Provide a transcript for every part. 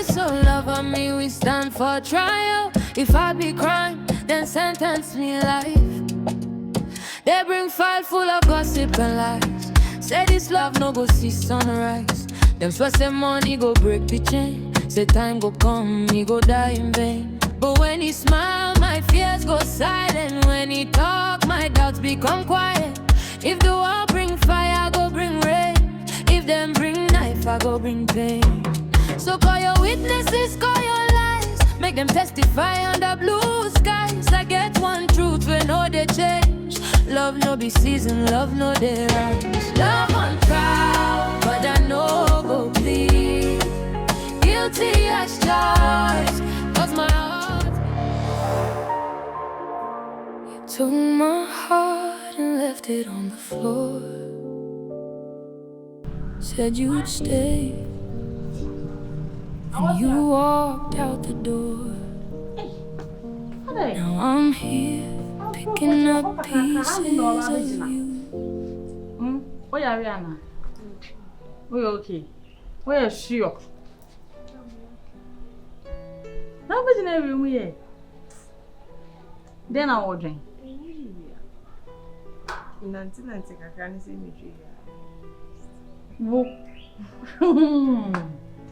so love on me, we stand for trial. If I be crime, then sentence me life. They bring file full of gossip and lies. Say this love no go see sunrise. Them swear say money go break the chain. Say time go come, me go die in vain. But when he smile, my fears go silent. When he talk, my doubts become quiet. If the wall bring fire, I go bring rain. If them bring knife, I go bring pain. So call your witnesses, call your lies. Make them testify under blue skies. I get one truth, we know they change. Love no be season, love no they rise. Love on trial, but I know go plead. Guilty as charged, cause my heart. You took my heart and left it on the floor. Said you'd stay, and you walked out the door. Now I'm here, picking up pieces of you. Oh yeah, Rihanna. We okay. We are sure. Now we in every room here. Then I will drink.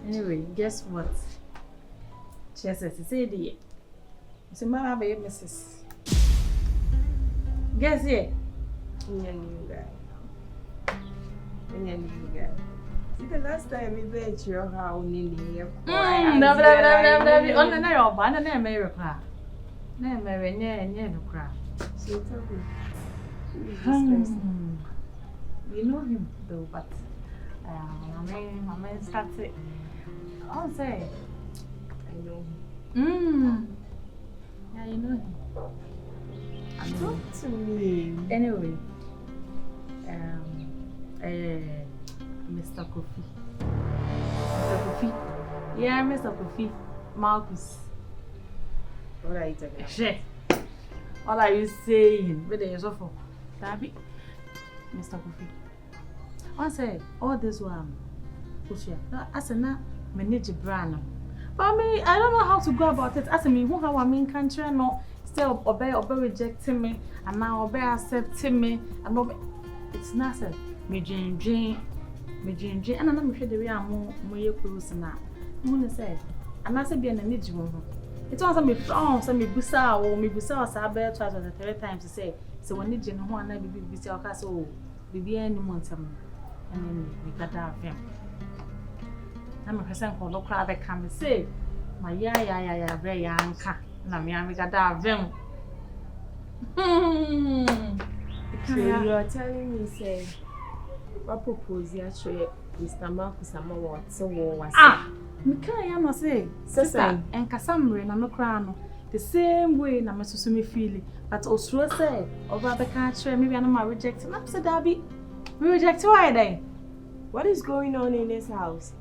Anyway, guess what? She says, say the so my baby Mrs. Guess it. The last time we bet you how nearly On the night of an America. Never, no crap. So tell me. We know him though, but I mean, starts it. I'll say, I know. Yeah, you know him. Talk to me. Anyway, Mr. Kofi. Mr. Kofi. Yeah, Mr. Kofi. Marcus. What are you talking about? Shit. What are you saying? Where there is for Dabi? Mr. Kofi. I say all this one. I said now manage brand. But me, I don't know how to go about it. I said me, who how I mean country no still obey rejecting me, and now obey accepting me, and obey. It's not said me Jane, and I'm sure the way I'm more close now. I'm gonna say, and I said be an energy woman. It's also me from some me busa or sabe twice or the third time to say, so when you know one night be busa or so be any month and then we got that film. I'm a person called no crab come and say, my yeah, very young cat, and we got that film. So you are telling me, say, what propose you actually Mr. Marcus Amonu so was me can't not say, sister, and Cassandra and I'm a crown the same way na me susumi feel but Osro say over the country maybe I'm not rejecting. I'm said Abby, we reject why then? What is going on in this house?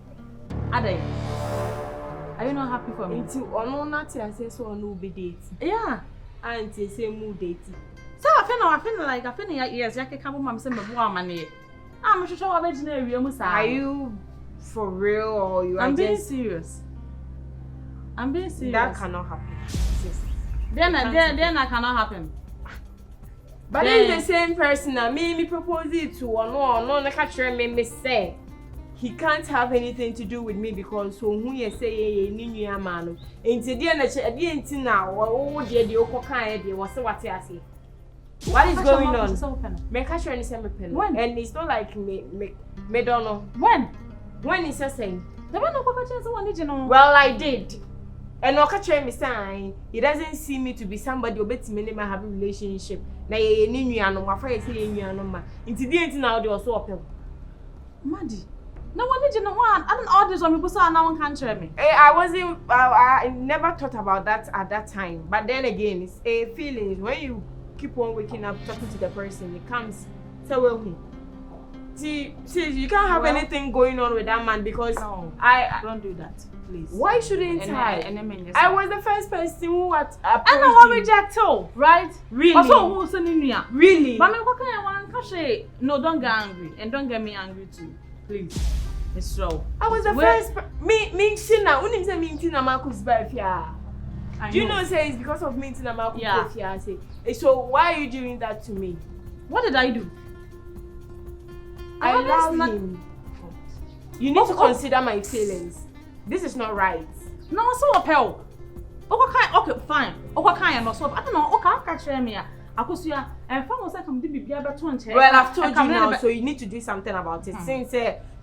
Are you not happy for me? Into on not I say so no be date. Yeah. Auntie say move date. So I feel like yes, I can come mom say me boy money. I'm sure I Are you for real or you are I'm being just serious. I'm being serious. That cannot happen. Sis. Then that cannot happen. But it's the same person that me propose it to or no catch me say he can't have anything to do with me because who you say ni man. Into the end now or the okokan dey was what I say. What is going on? Me catch any say me pen. And it's not like me don't know. When is he saying? Well, I did. And no catch me saying he doesn't see me to be somebody who bet me never have a relationship. Na ye ni no my friend say nua no ma. Into the end now they also open. Maddie. No one did you know one. I don't all this on people so now one can't tell me. I never thought about that at that time. But then again, it's a feeling when you keep on waking up talking to the person, it comes so well. See, you can't have anything going on with that man because no, I don't do that, please. Why shouldn't I? I was the first person who had approached I don't reject you, right? Really? Also, who's in India? Really? But me, what can I want? No, don't get angry, and don't get me angry too, please. It's true. I was the first. Me, Sina. Unim say me Tina Marcus Bafia. Do you know say it's because of me Tina Marcus Bafia? Say. So why are you doing that to me? What did I do? I love him. You need to consider my feelings. This is not right. No, so apel. Okay, fine. I don't know. Okay, I'll catch me. Akusuya, and fam was like I'm doing be able to. Well, I've told you now, so you need to do something about it. Since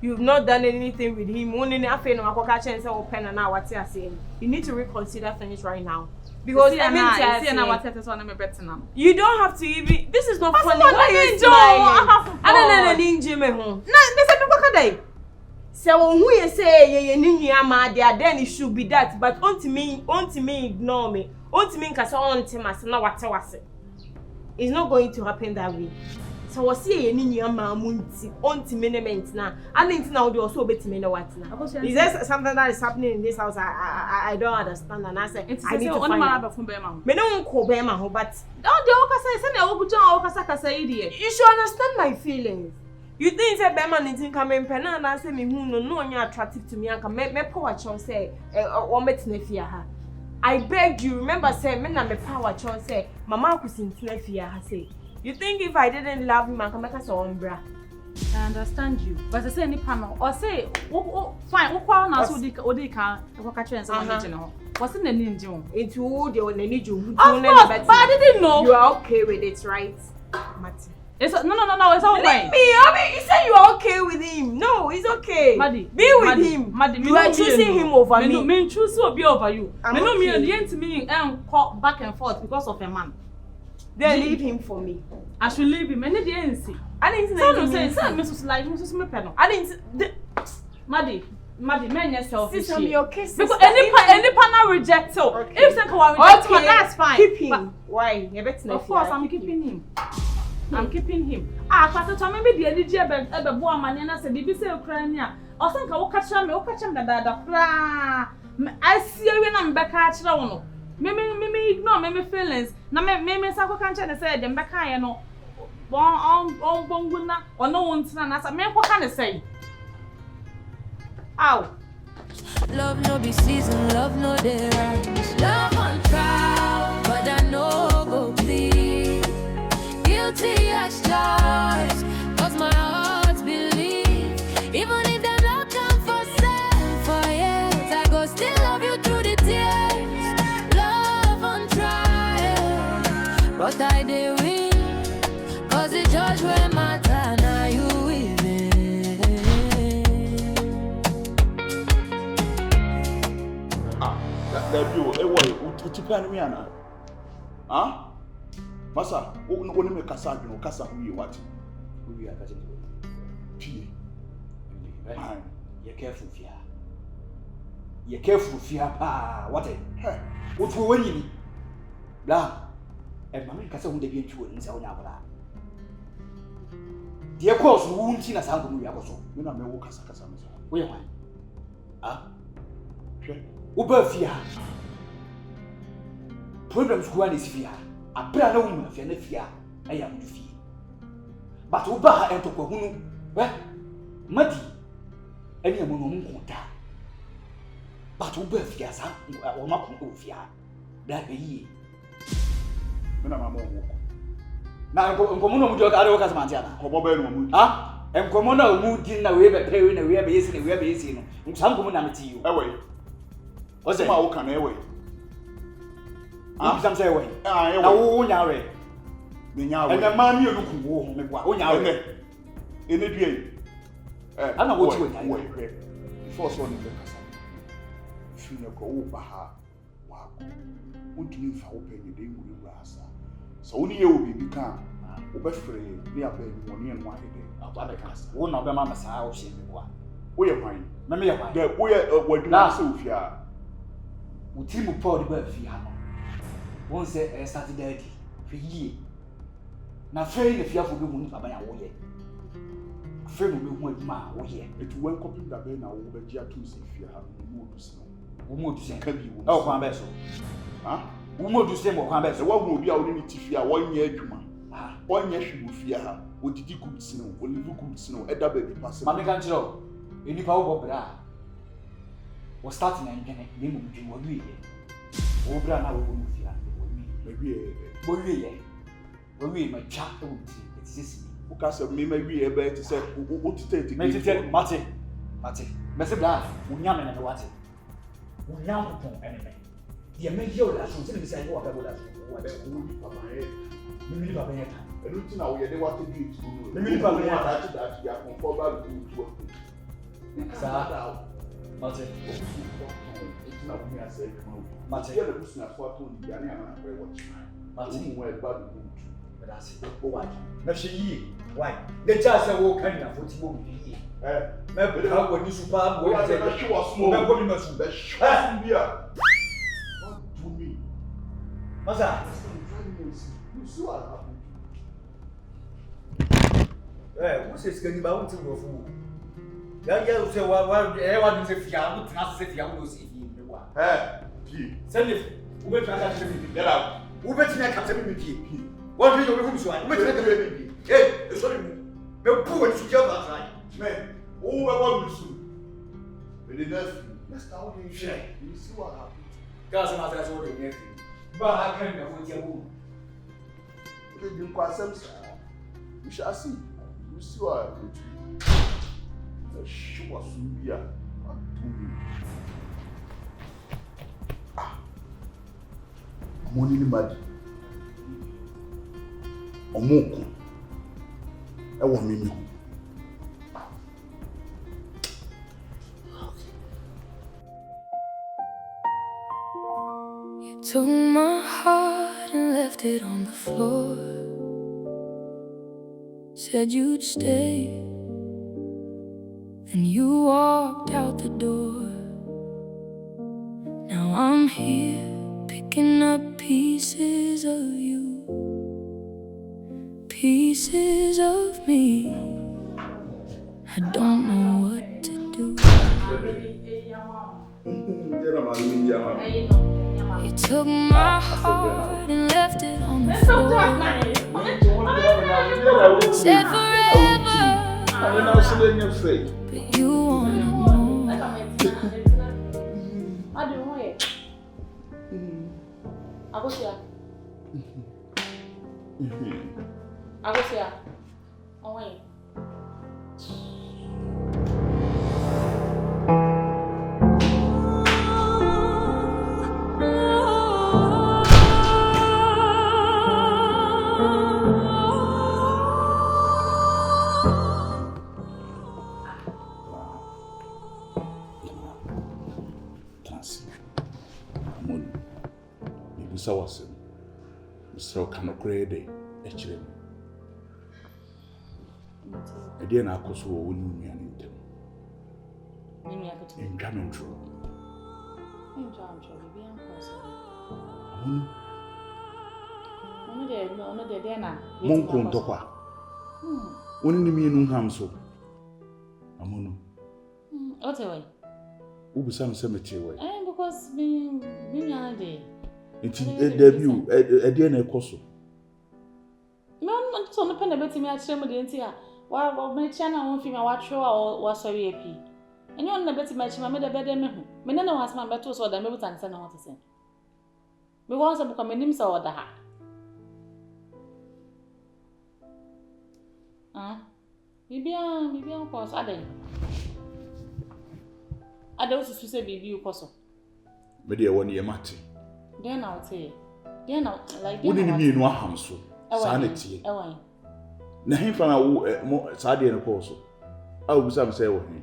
you've not done anything with him, only nothing. I can catch and say open and now what you're saying. You need to reconsider things right now. Because you don't have to even. This is not funny. Why are you smiling? I don't know. So who you say you then it should be that. But onto me ignore me. Onto me because onto my son what I was. It's not going to happen that way. So what's here any munti onto miniment now. I think now they also bet me know what now. Is there something that is happening in this house? I don't understand. And I say I need to find out. Me no ko bema ho, but you should understand my feelings. You think say bema need come in pen and I say me who no attractive to me and me power chon say o metina fia ha. I beg you, remember say me na me power chon say mama kusintina fia ha say. You think if I didn't love him, I can make us umbra? I understand you, but I say any panel or say, fine, what now? So they can't catch you and someone. What's in the ninja? It's who they will need you. But I didn't know. You are okay with it, right, Matty? It's no, it's all right. You say you are okay with him. No, it's okay. Maddie, be with him. Maddie, you are choosing him over me. Me choose to be over you. Me no me the end to me and call back and forth because of a man. Then leave him for me. I should leave him. Any day see. I didn't say. Say Mrs. Like Mrs. Mepeno. I didn't. Maddie, man yourself. Sister, me okay. Because any partner reject you. If someone reject you, that's fine. Keep him. Why? Of course, I'm keeping him. I'm keeping him. But to maybe the energy ebe bo amane na se bibi se Ukraine. O se nka wo catch me da. I see we na mbeka akira wo no. Me ignore me feelings. Na me sa ko kanche ne say dem beka ye no. On bongu na ono wontina na sa me ko ka ne say. Ow. Love no be season, love no day rise. Love on trial, but I know go please. Guilty as charged, cause my heart believes. Even if them not come for sale for years, I go still love you through the tears. Love on trial, but I did win. Cause the judge will matter, now you with it. That you, Utipaniana. Huh? Masa, only make a side, no cassa, who you what? We are catching P. You're careful, Fia. You're careful, Fia. What a what for you? Blah. And Mamma Cassa won't be true in South Nabra. Dear course, won't see us out of me also. You know, me walk as a Cassa. Where am I? Ah? Uber Fia. Problems go on is Fia. A brand woman, Fia, I am to fear. But Uba and Tokahunu, well, Maddie, any Amonu, but Uba Fia, or Macufia, that be ye. When I'm a walk. Now, Comono Jocas Mantiana, Hoboben, ah, and Comono moved in a way by paying a way basing, a way basing, some commonality you. Away. What's the walk on away? Some say away. Oh, Yare. And the man you look warm, in the day. I know what you wait. Before so in the Casa. If you go Baha, wow. Won't you for open the day with grass? So only you will become Obefrey, near Ben, 1 year and 1 day. About the cast. One of them, Mamma's house in the one. We are fine. Mammy, we are what last Sophia. Would Tim pour the bird for Yama? One said, I started dirty for ye. Now, fair if you have to be one by a way. Fair will be one ma, oh, yeah. It won't copy the Ben over Gia to see if you have more to snow. Who more to say, oh, one vessel. Huh? Who more to say, one vessel? What will be our limit if you are 1 year, Juma? 1 year she will fear her. What did you could snow? Will you could snow? Edda baby pass. Mammy can't show. Any power bra was starting and can name of what we over an hour with you. We my chat it's because of me maybe able to say what to take Mate, Mr. Blah, Unyaman and what? Unyam enemy. The American last was saying what I would have. Maybe I don't know they want to do. Maybe I that you are conformable to Sir, Mate, it's not me. I say, Mate, you're the person I fought on the Yanna very much. Mate, where bad good. But I say, oh, why? Why? The chance I walk in a football. Maybe how when you superb, what I said, she was small. The shot here. What to me? Mother, you see what happened? What's this getting about to go for? Yeah, say, what everyone is if you are not if you are not seeing send it. Who bet I can get out? Who bet I can tell me? What do you want to do? Hey, sorry, no poor to jump outside. Man, oh, I want to sue. But let's how you share. You see what happened. Guys, I'm not what you but I can't afford your move. You quite some we shall see. You see what happened. The shoe was here. What do you? Amonu ni Maddie. Omoko. Ewo mi ni. You took my heart and left it on the floor. Said you'd stay, and you walked out the door. Now I'm here, picking up pieces of you, pieces of me. I don't know what to do. You took my heart and left it on the floor. Said forever, but you wanna know. Agosia. Oh wait. Amonu. Ibusa wasem. Mr. Kanokrade echire. Ede na akoso wo wonu nua ne ntem. Nini akoto. Entwa no ntro. Entwa bibi ankoso. Amonu. Ono de na. Monko ntokwa. Woni ni mienu ham so. Amonu. Otewe. Ubusa mse meche we. Because me nyana de. Enti debut ede na ekoso. Me on so no pena betimi a kire mu de enti a wa me chia na won fi ma wa tro a wa sori api. Eni on na betimi a chima me de bede me hu. Me na na wasma beto so da me butan se na ho tese. Me won se buka me nim se oda ha. Bibi an ko so adan. Ada ususu se bibi ukoso. Me de woni e mate. Den na ote. Den na like Woni ni mienu aham so. Sa na tie. Ewan. Na hemfa na wo sa de ne ko so. A obusa me say wo he.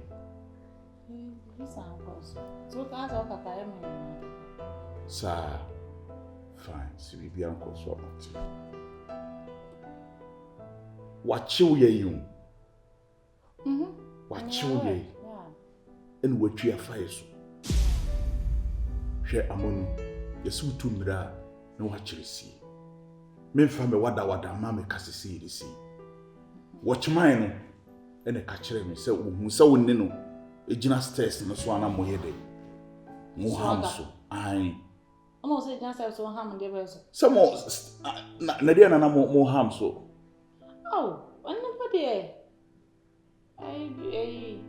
Bisa ko so. So ka za ka ka me. Sa fine. Si bibi an ko so mate. Wachiw ye yu. Wachiw ye. En watwi afae so. Hwe Amonu. Yesu tumira na wachirisi. Memfa me wada ma me kasisi irisi. Watchman no ene ka kire me se wo se wonni no ejina stairs no so ana moyede. Mo ham so. Ai. Omo se ejina stairs so ham de be so. Samo na dia na mo ham so. Oh, onna pa de.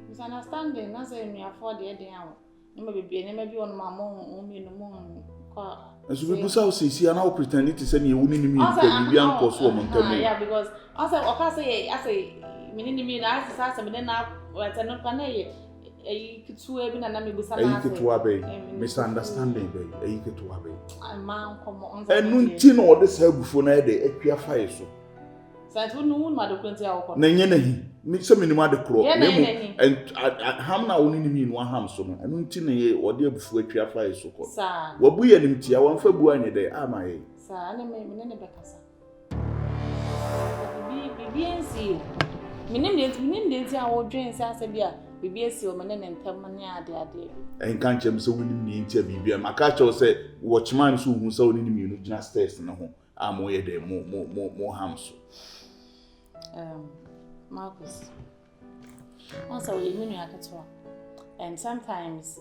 Misunderstanding, na say me afford the day out. No maybe on my mom, no more. And so people say, and now pretend to send you winning me because you are cause woman. Yeah, because I say, meaning I say, but then I was not gonna misunderstanding, baby. Man, come on. And no tin or this help before na de equia fire so. So no one mother plenty our Na nyene hi. So minima de kro. And ham na woni ni no ham so no. Enu tin ye ode abufu equia fire so ko. Sir. Wabu ye nim tia wan fa bu anye de ama ye. Sir, na me ne bekasa. BNC. Minim de tia wo dwen se asebia. BBS o mene ntem ne ade. En kan chem so woni ni ntia bibia maka cho se watchman so hu so woni ni no gina stairs na ho amo ye de mo ham so. Marcus. Also, we mean you and sometimes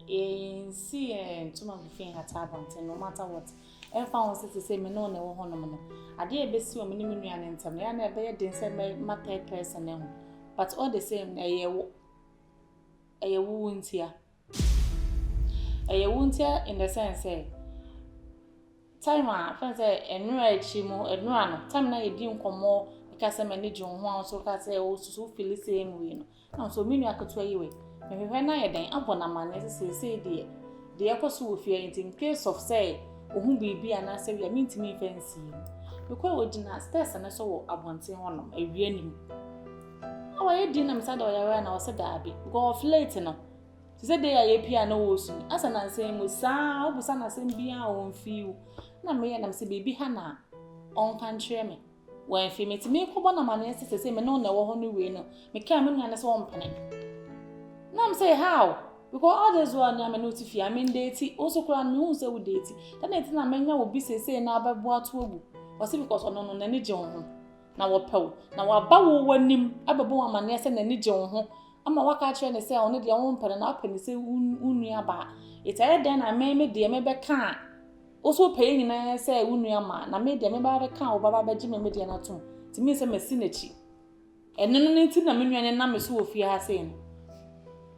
see too much thing at happened, no matter what. I found to say me no no. I did be see me no and time. I never did say my third person, but all the same, a wound here. A wound here in the sense, time I fancy and chimo and run. Time na you didn't come more. Because I manage on one so that I also feel the same way. No, so many I could tell you. Maybe when I then upon a man, say, dear, the apostle will fear in case of say, whom be and I say, I mean to me fancy. You call what dinner stairs and I saw a wanting one a real. Oh, I didn't said I was a derby. Go off late enough. She said they are a piano soon. As an answer was sound, was an assembly be our own few. Now, me and I'm say, baby Hannah on country me. When female to me, come on, my sister say, me no honey way no. Me can't mean an swamp penny. Now say how? Because others were near me notify. I mean, deity also crown me who say with deity. Then it's not many will be say now by what to or see because on any John. Now what pell. Now what bow when him, I be born my nest and any John. I'm a walk out and say only the own pen and up and say, Unia. It's a then I may make the maybe can't. Also paying and say Unyama, and I made them about a cow, Baba Benjamin Mediana too. To me, some messinachi. And no need a million and numbers who fear her saying.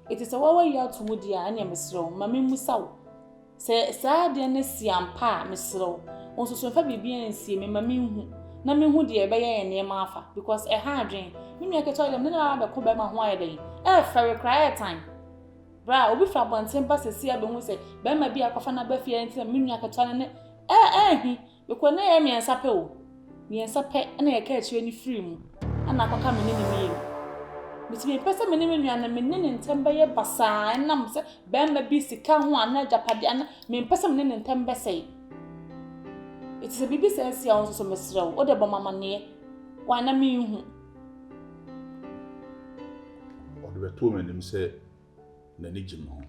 It is a way out to Mudia and Miss Row, Mammy Mussaw. Say, Sir, dear Nessie and Pa, Miss Row. Also, so far be and see me, Mammy who, Nammy who dear Bayer and near Martha, because a hard drink. You can tell them, then I'll have a cool by my wire day. Fairy cry time. Bra, obi fra bonten pass see abemu say be ma bia kofa na ba fie ntia menu akatwa ne hi because na ya miensa pe o miensa pe na ya ka achire ni free mu ana akoka me ni mi bitimi pese me ni menu ana me ni ntemba ye basa na se be ma bi sika ho ana japade ana me pese me ni ntemba sei it is a bibi sense ya so mesrew o de bo mama ne wa na mi hu o de beto me nim say na ni jim ho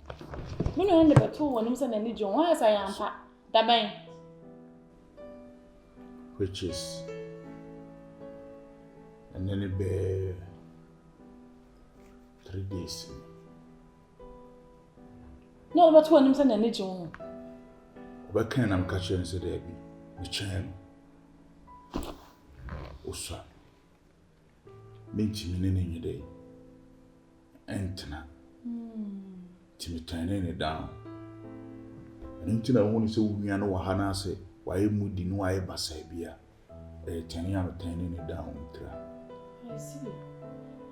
me no hande beto woni say na ni jim ho asa ya ampa da ben which is and then it be 3 days no beto woni say na ni jim ho ba kan am ka chere say there be me chen osa minti me ne nyide entna Timmy turning it down. And until I want to say, we are no Hana say, why you did no I basabia. Turning it down. I see.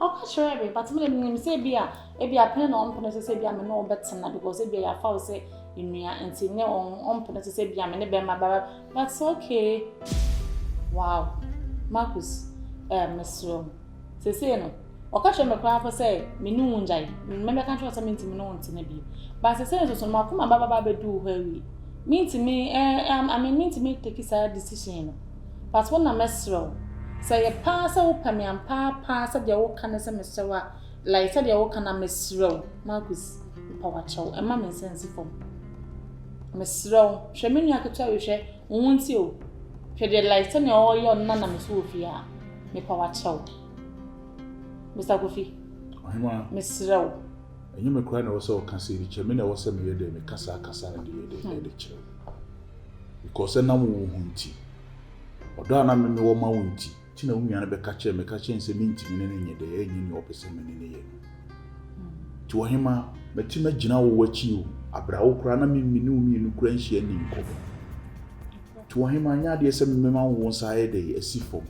I'll catch her, but me say, Bia, if you are playing on Pena to say, Bia, no better because if you are foul say, in me and see no on Pena to say, Bia, and my baba. That's okay. Wow. Marcus, Miss Rome. Say, no. Okasha me kwa say me nu njai me kan twa me ntimi no ntine bi ba se say so ma kuma baba be do hwawi me ntimi I mean me ntimi take a decision no but when na mesro say ye pa say wo pame ampa say de wo kan say meswa like say de wo kan na mesro Marcus power chow e ma me sense form mesro hwe me nu aketwa we hwe wonti o hwe de like say na o yo na meso ofia me power chow Mr. Kofi. Ohima. Mesraw. Enyi me kwa na wo so kan se ri che me na wo se me ye de me kasa na de che. Because na wo hunti. Odo na me wo ma hunti. Tina umi ana beka che nse minti mene nye de enye ni opese mene ne ye. Ti ohima metima gina wo wachi o abra wo kura na mimini umi no kura nhia ni nko. Ti ohima nya de ese mema wo nsa ye de asifo.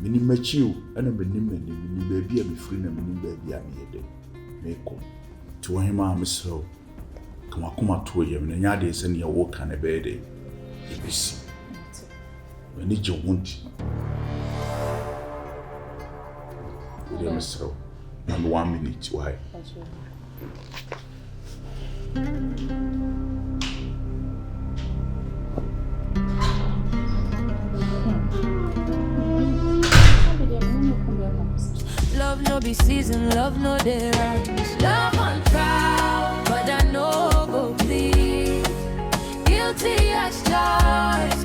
Mini machi o ana menim mini baabi a mefiri na menim baabi a me ye de. Meko. Ti ohima mesro kuma to ye me nya de ese ne wo ka ne be de. Ebisi. Mani je wonti. Mesro. And 1 minute, why? Love no be season, love no day right. Love on trial, but I know go please. Guilty as charged.